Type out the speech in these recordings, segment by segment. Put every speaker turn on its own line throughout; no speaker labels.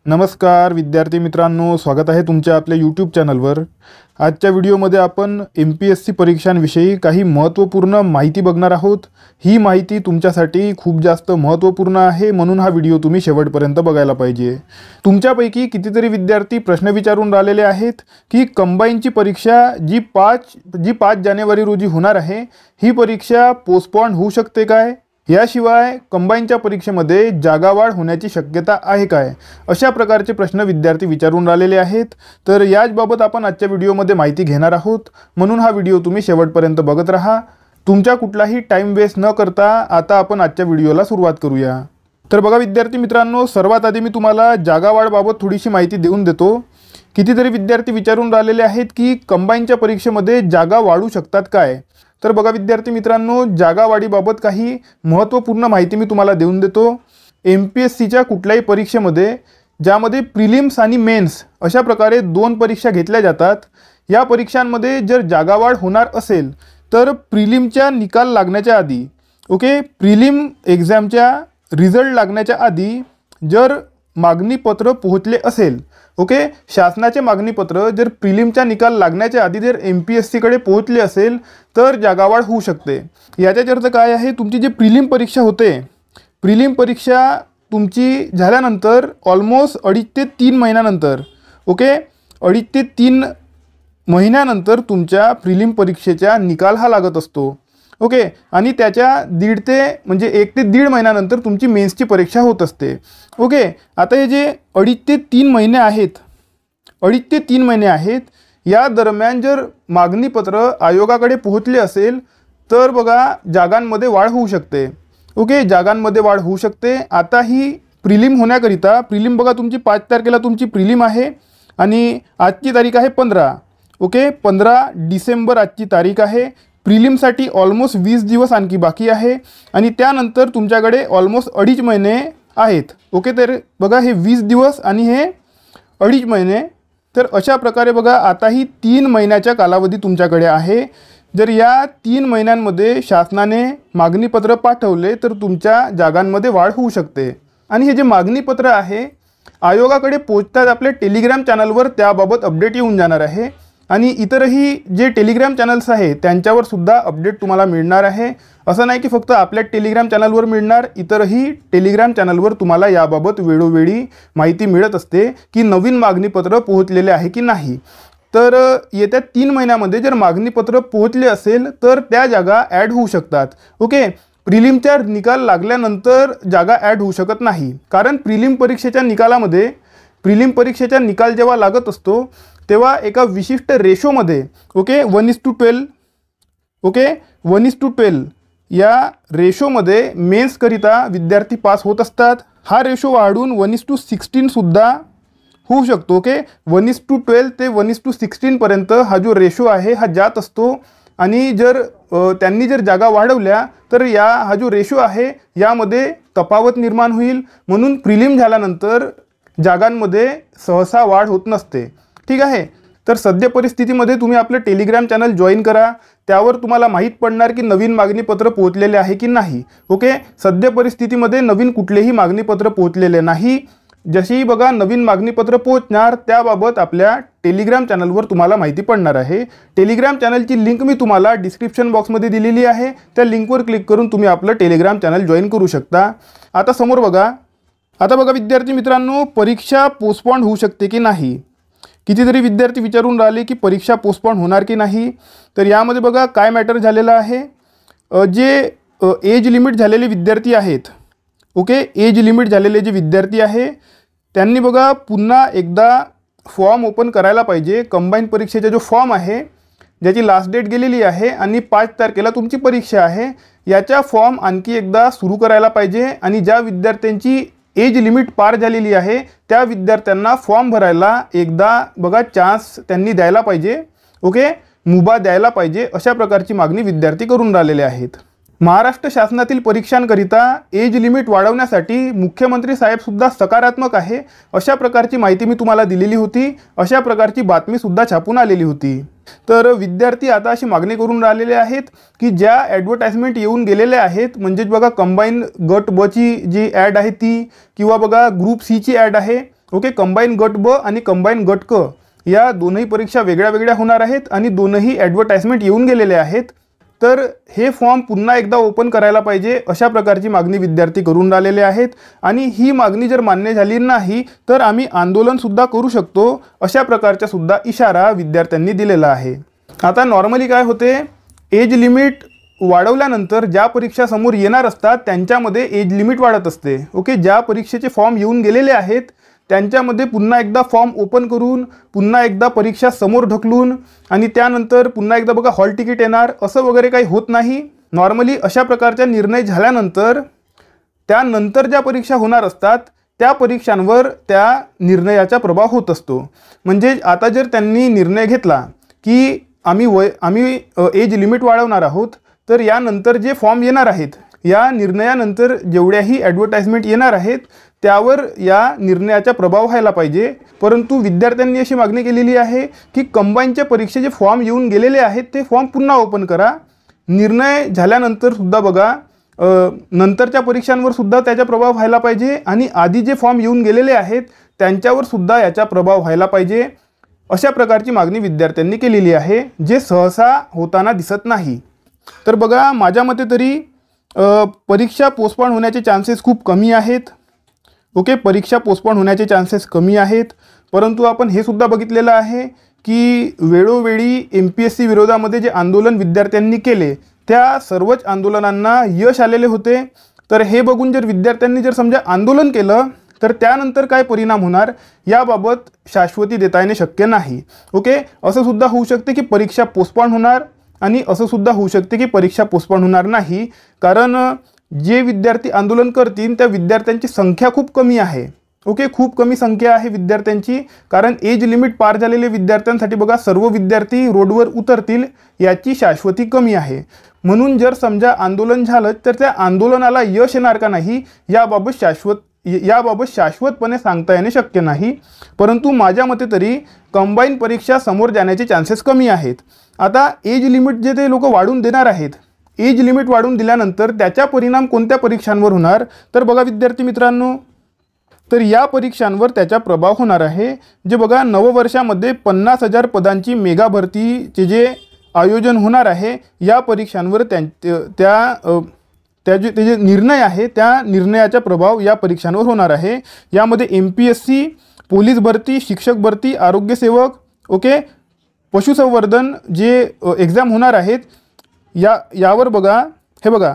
नमस्कार विद्यार्थी मित्रांनो, स्वागत आहे तुमच्या आपल्या यूट्यूब चॅनलवर। आजच्या व्हिडिओमध्ये आपण MPSC परीक्षांविषयी काही महत्त्वपूर्ण माहिती बघणार आहोत। ही माहिती तुमच्यासाठी खूप जास्त महत्त्वपूर्ण आहे, म्हणून हा व्हिडिओ तुम्ही शेवटपर्यंत बघायला पाहिजे। तुमच्यापैकी कितीतरी विद्यार्थी प्रश्न विचारून राहिलेले आहेत की कंबाईनची परीक्षा जी 5 जानेवारी रोजी होणार आहे, ही परीक्षा पोस्टपोन होऊ शकते काय? याशिवाय कंबाईनच्या परीक्षेमध्ये जागावाढ होण्याची शक्यता आहे काय? अशा प्रकारचे प्रश्न विद्यार्थी विचारून राहिलेले आहेत। तर याच बाबत आपण आजच्या व्हिडिओमध्ये माहिती घेणार आहोत, म्हणून हा व्हिडिओ तुम्ही शेवटपर्यंत बघत राहा। तुमचा कुठलाही टाइम वेस्ट न करता आता आपण आजच्या व्हिडिओला सुरुवात करूया। तर बघा विद्यार्थी मित्रांनो, सर्वात आधी मी तुम्हाला जागावाढबाबत थोडीशी माहिती देऊन देतो। कितीतरी विद्यार्थी विचारून राहिलेले आहेत की कंबाईनच्या परीक्षेमध्ये जागा वाढू शकतात काय? तर बघा विद्यार्थी मित्रांनो, जागावाढीबाबत काही महत्त्वपूर्ण माहिती मी तुम्हाला देऊन देतो। MPSCच्या कुठल्याही परीक्षेमध्ये ज्यामध्ये प्रिलिम्स आणि मेन्स अशा प्रकारे 2 परीक्षा घेतल्या जातात, या परीक्षांमध्ये जर जागावाढ होणार असेल तर प्रिलिमच्या निकाल लागण्याच्या आधी प्रिलिम एग्जामच्या रिझल्ट लागण्याच्या आधी जर मागणीपत्र पोहोचले असेल, शासनाचे मागणीपत्र जर प्रिलिमचा निकाल लागण्याच्या आधी जर MPSC कडे पोहोचले असेल तर जागावाढ होऊ शकते। याचा अर्थ काय आहे? तुमची जी प्रिलिम परीक्षा होते, प्रिलिम परीक्षा तुमची झाल्यानंतर ऑलमोस्ट 2.5 ते 3 महिन्यानंतर 2.5 ते 3 महिन्यानंतर तुमच्या प्रिलिम परीक्षेचा निकाल हा लागत असतो। आणि त्याच्या 1.5 ते 1.5 महिन्यानंतर तुमची मेन्सची परीक्षा होत असते। आता हे जे 2.5 ते 3 महिने आहेत, 2.5 ते 3 महिने आहेत, या दरम्यान जर मागणीपत्र आयोगाकडे पोहोचले असेल तर बघा जागांमध्ये वाढ होऊ शकते। जागांमध्ये वाढ होऊ शकते। आता ही प्रिलिम होण्याकरिता, प्रिलिम बघा तुमची 5 तारखेला तुमची प्रिलिम आहे आणि आजची तारीख आहे 15 15 डिसेंबर आजची तारीख आहे। प्रिलिमसाठी ऑलमोस्ट 20 दिवस आणखी बाकी आहे आणि त्यानंतर तुमच्याकडे ऑलमोस्ट 2.5 महिने आहेत। तर बघा हे 20 दिवस आणि हे 2.5 महिने, तर अशा प्रकारे बघा आता ही 3 महिन्याचा कालावधी तुमच्याकडे आहे। जर या 3 महिन्यांमध्ये शासनाने मागणीपत्र पाठवले तर तुमच्या जागांमध्ये वाढ होऊ शकते। आणि हे जे मागणीपत्र आहे आयोगाकडे पोहोचतात आपल्या टेलिग्राम चॅनलवर त्याबाबत अपडेट येऊन जाणार आहे आणि इतरही जे टेलिग्राम चॅनल्स आहे त्यांच्यावर सुद्धा अपडेट तुम्हाला मिळणार आहे। असं नाही की फक्त आपल्या टेलिग्राम चॅनलवर मिळणार, इतरही टेलिग्राम चॅनलवर तुम्हाला याबाबत वेळोवेळी माहिती मिळत असते की नवीन मागणीपत्र पोहोचलेले आहे की नाही। तर येत्या 3 महिन्यामध्ये जर मागणीपत्र पोहोचले असेल तर त्या जागा ॲड होऊ शकतात। प्रिलिमचा निकाल लागल्यानंतर जागा ॲड होऊ शकत नाही, कारण प्रिलिम परीक्षेच्या निकालामध्ये, प्रिलिम परीक्षेचा निकाल जेव्हा लागत असतो तेव्हा एका विशिष्ट रेशोमध्ये 1:12 1:12 या रेशोमध्ये मेन्सकरिता विद्यार्थी पास होत असतात। हा रेशो वाढून 1:16 सुद्धा होऊ शकतो। 1:12 ते 1:16 पर्यंत हा जो रेशो आहे हा जात असतो आणि जर त्यांनी जर जागा वाढवल्या तर हा जो रेशो आहे यामध्ये तफावत निर्माण होईल, म्हणून प्रिलिम झाल्यानंतर जागांमध्ये सहसा वाढ होत नसते। ठीक आहे, तर सध्या परिस्थितीमध्ये तुम्ही आपलं टेलिग्राम चॅनल जॉईन करा, त्यावर तुम्हाला माहीत पडणार की नवीन मागणीपत्र पोहोचलेले आहे की नाही। सध्या परिस्थितीमध्ये नवीन कुठलेही मागणीपत्र पोहोचलेले नाही। जशी बघा नवीन मागणीपत्र पोहोचणार त्याबाबत आपल्या टेलिग्राम चॅनलवर तुम्हाला माहिती पडणार आहे। टेलिग्राम चॅनलची लिंक मी तुम्हाला डिस्क्रिप्शन बॉक्समध्ये दिलेली आहे, त्या लिंकवर क्लिक करून तुम्ही आपलं टेलिग्राम चॅनल जॉईन करू शकता। आता समोर बघा, आता बघा विद्यार्थी मित्रांनो, परीक्षा पोस्टपोन होऊ शकते की नाही? कितीतरी विद्यार्थी विचारून राहिले की परीक्षा पोस्टपोन होणार की नाही। तर यामध्ये बघा काय मॅटर झालेलं आहे, जे एज लिमिट झालेले विद्यार्थी आहेत, एज लिमिट झालेले जे विद्यार्थी आहे त्यांनी बघा पुन्हा एकदा फॉर्म ओपन करायला पाहिजे। कंबाईन परीक्षेचा जो फॉर्म आहे ज्याची लास्ट डेट गेलेली आहे आणि 5 तारखेला तुमची परीक्षा आहे, याचा फॉर्म आणखी एकदा सुरू करायला पाहिजे आणि ज्या विद्यार्थ्यांची एज लिमिट पार झालेली आहे त्या विद्यार्थ्यांना फॉर्म भरायला एकदा बघा चान्स त्यांनी द्यायला पाहिजे। मुभा द्यायला पाहिजे, अशा प्रकारची मागणी विद्यार्थी करून राहिलेले आहेत। महाराष्ट्र शासनातील परीक्षांकरिता एज लिमिट वाढवण्यासाठी मुख्यमंत्री साहेब सुद्धा सकारात्मक आहे, अशा प्रकारची माहिती मी तुम्हाला दिलेली होती। अशा प्रकारची बातमी सुद्धा छापून आलेली होती। तर विद्यार्थी आता अशी मागणी करून राहिलेले आहेत की ज्या ॲडव्हर्टाइजमेंट येऊन गेलेले आहेत, म्हणजे बघा कंबाईन गट ब ची जी ॲड आहे ती, किंवा बघा ग्रुप सी ची ॲड आहे, ओके, कंबाईन गट ब आणि कंबाईन गट क या दोनही परीक्षा वेगळ्या वेगळ्या होणार आहेत आणि दोनही ॲडव्हर्टाइजमेंट येऊन गेलेले आहेत. तर हे फॉर्म पुन्हा एकदा ओपन करायला पाहिजे अशा प्रकारची मागणी विद्यार्थी करून राहिलेले आहेत. आणि ही मागणी जर मान्य झाली नाही तर आम्ही आंदोलनसुद्धा करू शकतो अशा प्रकारचा सुद्धा इशारा विद्यार्थ्यांनी दिलेला आहे. आता नॉर्मली काय होते, एज लिमिट वाढवल्यानंतर ज्या परीक्षा समोर येणार असतात त्यांच्यामध्ये एज लिमिट वाढत असते. ओके, ज्या परीक्षेचे फॉर्म येऊन गेलेले आहेत त्यांच्यामध्ये पुन्हा एकदा फॉर्म ओपन करून पुन्हा एकदा परीक्षा समोर ढकलून आणि त्यानंतर पुन्हा एकदा बघा हॉल तिकीट येणार असं वगैरे काही होत नाही. नॉर्मली अशा प्रकारचा निर्णय झाल्यानंतर त्यानंतर ज्या परीक्षा होणार असतात त्या परीक्षांवर त्या निर्णयाचा प्रभाव होत असतो. म्हणजे आता जर त्यांनी निर्णय घेतला की आम्ही एज लिमिट वाढवणार आहोत, तर यानंतर जे फॉर्म येणार आहेत या निर्णयानंतर जेवढ्याही ॲडव्हर्टाइजमेंट येणार आहेत त्यावर या निर्णयाचा प्रभाव व्हायला पाहिजे. परंतु विद्यार्थ्यांनी अशी मागणी केलेली आहे की कंबाईनच्या परीक्षेचे फॉर्म येऊन गेलेले आहेत ते फॉर्म पुन्हा ओपन करा. निर्णय झाल्यानंतर सुद्धा बघा नंतरच्या परीक्षांवर सुद्धा त्याचा प्रभाव व्हायला पाहिजे आणि आधी जे फॉर्म येऊन गेलेले आहेत त्यांच्यावर सुद्धा याचा प्रभाव व्हायला पाहिजे. अशा प्रकारची मागणी विद्यार्थ्यांनी केलेली आहे, जे सहसा होताना दिसत नाही. तर बघा माझ्या मते तरी परीक्षा पोस्टपोन होण्याचे चान्सेस खूप कमी आहेत. ओके, परीक्षा पोस्टपोन होण्याचे चान्सेस कमी आहेत. परंतु आपण हे सुद्धा बघितलेलं आहे की वेळोवेळी MPSC विरोधामध्ये जे आंदोलन विद्यार्थ्यांनी केले त्या सर्वच आंदोलनांना यश आलेले होते. तर हे बघून जर विद्यार्थ्यांनी जर समजा आंदोलन केलं तर त्यानंतर काय परिणाम होणार याबाबत शाश्वती देता येणे शक्य नाही. ओके, असं सुद्धा होऊ शकते की परीक्षा पोस्टपोन होणार आणि असं सुद्धा होऊ शकते की परीक्षा पोस्टपोन होणार नाही, कारण जे विद्यार्थी आंदोलन करतील त्या विद्यार्थ्यांची संख्या खूप कमी आहे. ओके, खूप कमी संख्या आहे विद्यार्थ्यांची, कारण एज लिमिट पार झालेले विद्यार्थ्यांसाठी बघा सर्व विद्यार्थी रोडवर उतरतील याची शाश्वती कमी आहे. म्हणून जर समजा आंदोलन झालं तर त्या आंदोलनाला यश येणार का नाही याबाबत शाश्वतपणे सांगता येणे शक्य नाही. परंतु माझ्या मते तरी कंबाईन परीक्षा समोर जाण्याचे चान्सेस कमी आहेत. आता एज लिमिट जे ते लोक वाढून देणार आहेत, एज लिमिट वाढून दिल्यानंतर त्याचा परिणाम कोणत्या परीक्षांवर होणार तर बघा विद्यार्थी मित्रांनो, तर या परीक्षांवर त्याचा प्रभाव होणार आहे. जे बघा नववर्षामध्ये 50,000 पदांची मेगा भरतीचे जे आयोजन होणार आहे या परीक्षांवर ते जे निर्णय आहे त्या निर्णयाचा प्रभाव या परीक्षांवर होणार आहे. यामध्ये MPSC, पोलीस भरती, शिक्षक भरती, आरोग्यसेवक, ओके, पशुसंवर्धन जे एक्झाम होणार आहेत यावर बघा, हे बघा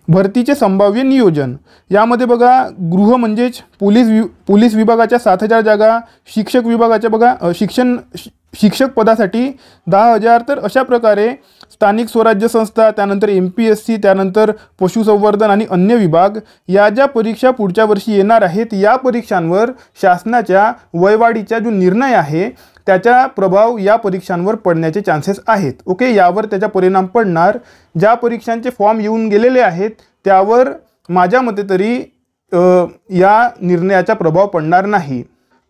भरतीचे संभाव्य नियोजन. यामध्ये बघा गृह म्हणजेच पोलीस विभागाच्या 7,000 जागा, शिक्षक विभागाच्या बघा शिक्षक पदासाठी 10,000. तर अशा प्रकारे स्थानिक स्वराज्य संस्था, त्यानंतर MPSC, त्यानंतर पशुसंवर्धन आणि अन्य विभाग या ज्या परीक्षा पुढच्या वर्षी येणार आहेत या परीक्षांवर शासनाच्या वयवाढीचा जो निर्णय आहे त्याचा प्रभाव या परीक्षांवर पडण्याचे चान्सेस आहेत. ओके, यावर त्याचा परिणाम पडणार. ज्या परीक्षांचे फॉर्म येऊन गेलेले आहेत त्यावर माझ्या मते तरी या निर्णयाचा प्रभाव पडणार नाही.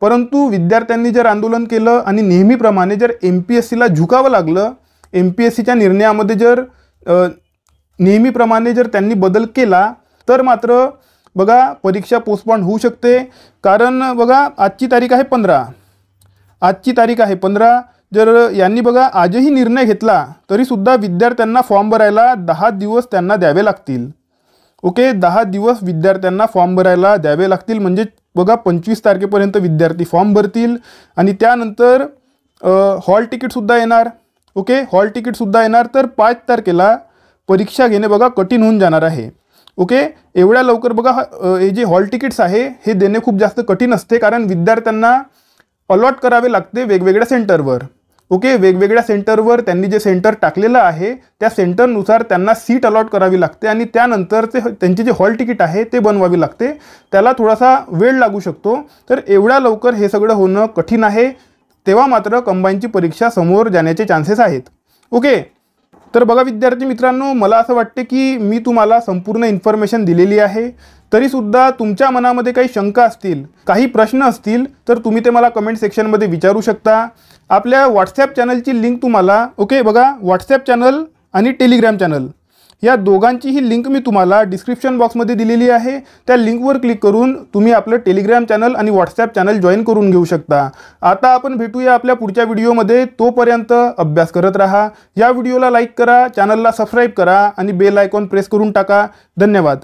परंतु विद्यार्थ्यांनी जर आंदोलन केलं आणि नेहमीप्रमाणे जर MPSCला झुकावं लागलं, MPSCच्या निर्णयामध्ये जर नेहमीप्रमाणे जर त्यांनी बदल केला तर मात्र बघा परीक्षा पोस्टपोन होऊ शकते. कारण बघा आजची तारीख आहे 15. जर यांनी बघा आजही निर्णय घेतला तरीसुद्धा विद्यार्थ्यांना फॉर्म भरायला 10 दिवस त्यांना द्यावे लागतील. ओके, 10 दिवस विद्यार्थ्यांना फॉर्म भरायला द्यावे लागतील. म्हणजे बघा 25 तारखेपर्यंत विद्यार्थी फॉर्म भरतील आणि त्यानंतर हॉल तिकीटसुद्धा येणार. ओके, हॉल तिकीटसुद्धा येणार. तर 5 तारखेला परीक्षा घेणे बघा कठीण होऊन जाणार आहे. ओके, एवढ्या लवकर बघा हे जे हॉल तिकीट्स आहे हे देणे खूप जास्त कठीण असते, कारण विद्यार्थ्यांना अलॉट करावे लागते वेगवेगळ्या सेंटरवर. ओके, वेगवेगळ्या सेंटरवर त्यांनी जे सेंटर टाकलेलं आहे त्या सेंटरनुसार त्यांना सीट अलॉट करावी लागते आणि त्यानंतर त्यांची जे हॉल तिकीट आहे ते बनवावी लागते. त्याला थोडासा वेळ लागू शकतो. तर एवढ्या लवकर हे सगळं होणं कठीण आहे. तेव्हा मात्र कंबाईनची परीक्षा समोर जाण्याचे चान्सेस आहेत. ओके, तर बघा विद्यार्थी मित्रांनो, मला असं वाटते की मी तुम्हाला संपूर्ण इन्फॉर्मेशन दिलेली आहे. तरीसुद्धा तुमच्या मनामध्ये काही शंका असतील, काही प्रश्न असतील तर तुम्ही ते मला कमेंट सेक्शनमध्ये विचारू शकता. आपल्या व्हॉट्सॲप चॅनलची लिंक तुम्हाला, ओके बघा, व्हॉट्सॲप चॅनल आणि टेलिग्राम चॅनल या दोघांचीही लिंक मी तुम्हाला डिस्क्रिप्शन बॉक्समध्ये दिलेली आहे। त्या लिंकवर क्लिक करून तुम्ही आपलं टेलिग्राम चॅनल आणि व्हॉट्सॲप चॅनल जॉईन करून घेऊ शकता। आता आपण भेटूया आपल्या पुढच्या व्हिडिओमध्ये। तोपर्यंत अभ्यास करत राहा। या व्हिडिओला लाईक करा, चॅनलला सबस्क्राईब करा आणि बेल आयकॉन प्रेस करून टाका। धन्यवाद।